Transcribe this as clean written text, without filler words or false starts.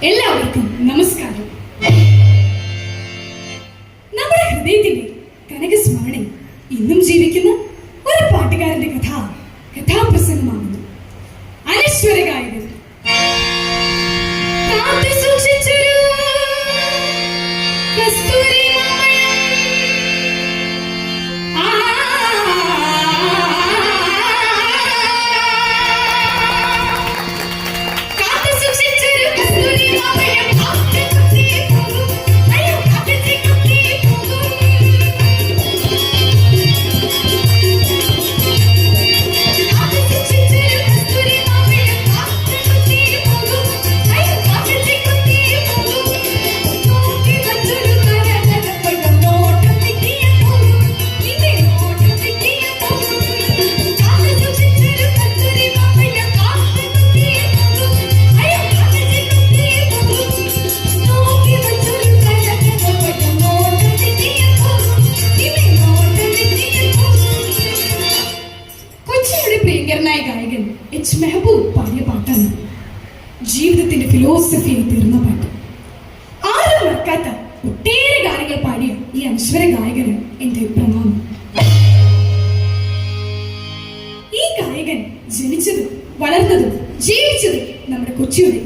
എല്ലാവർക്കും നമസ്കാരം. നമ്മുടെ ഹൃദയത്തിന്റെ കനകസ്മരണയിൽ ഇന്നും ജീവിക്കുന്ന ഒരു പാട്ടുകാരന്റെ കഥാപ്രസംഗമാകുന്നു. അനശ്വര ഗായകൻ ഗായകൻ എച്ച് മെഹബൂബ് പാടിയ പാട്ടാണ്. ജീവിതത്തിന്റെ ഫിലോസഫിയായി തീർന്ന പാട്ട്. ആരും മറക്കാത്ത ഒട്ടേറെ ഗാനങ്ങൾ പാടിയ ഈ അനശ്വര ഗായകന് എന്റെ പ്രണാമം. ഈ ഗായകൻ ജനിച്ചതും വളർന്നതും ജീവിച്ചതും നമ്മുടെ കൊച്ചിയുടെ